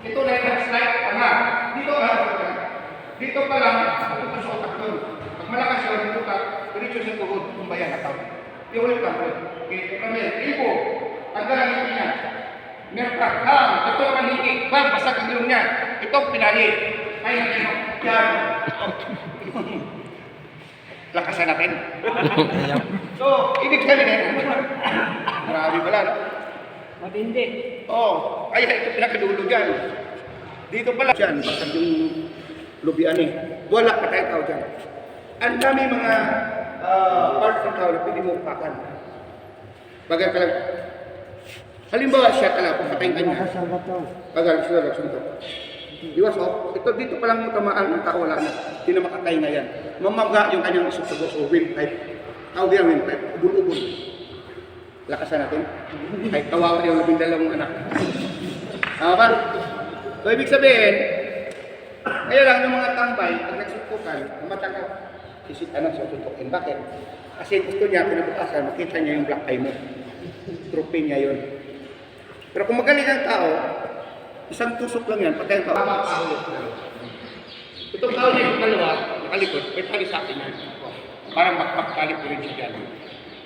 Ito na yung slide tama. Dito ka. Dito pa lang, ito sa utak doon. Pag malakas yun, dito ka, diretso sa tuhod, kumbayan na tao. Iulit lang po. Okay, kami, ipo, tanggal ang ito niya. Merka, ito ang higit, bang, basag ang ilong niya. Ito, pinali. Ay, ano, yan. Lakasan natin. So, ibig sabihin, marami pala, no? Matindi. Oh, kaya ito pinakadulo dyan. Dito pala dyan, basag yung lubian eh. Wala pa tayo tao dyan. Ang dami mga parts ng tao na pwede mo upakan. Bagal ka lang. Halimbawa siya tala, kung patayin ka niya. Bagal siya lang suntok. Iwas oh, ito dito pa lang mo tamaan ng tao, wala na. Hindi na makatay na yan. Mamaga yung kanyang isutugos o windpipe. Tawag yan windpipe, ubul-ubul. Lakasan natin. Kahit kawawa yung 12 anak. Tama ba? So, ibig sabihin, kaya lang yung mga tambay, pag nagsutukan, namataka, isip ano sa sutukin. Bakit? Kasi gusto niya, pinabukasan, makita niya yung black eye mo. Trophy niya yun. Pero kung magaling ang tao, isang tusok lang yan, pagka yung tao, itong tao niya yung dalawa, nakalikod, may tali sa akin yan. Parang makpaktalip ko rin siya dyan.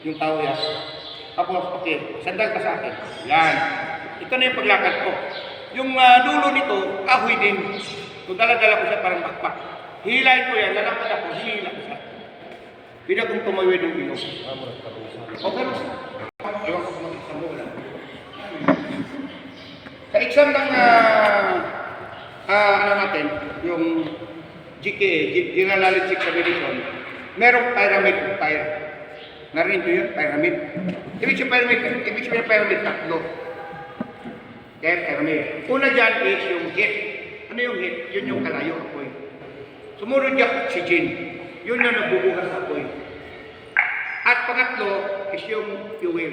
Yung tao yan. Tapos, okay, sandal ka sa akin. Yan. Ito na yung paglakad ko. Yung dulo nito, kahoy din. Kung dala-dala ko siya parang bakpak. Hilahin ko yan, lalakad ako, hila ko siya. Hindi akong tumawid ng ilong. Okay, ewan ko kung mag-exam mo, wala. Sa exam ng, ano natin, yung GKA, General Knowledge Examination, merong pyramid of fire. Narinig nyo yun, pyramid. Ibig sabihin pyramid, tatlo. Kaya pyramid. Una dyan is yung heat. Ano yung heat? Yun yung kalayo, apoy. Sumunod yung oxygen. Yun yung nagbubugas sa apoy. At pangatlo is yung fuel.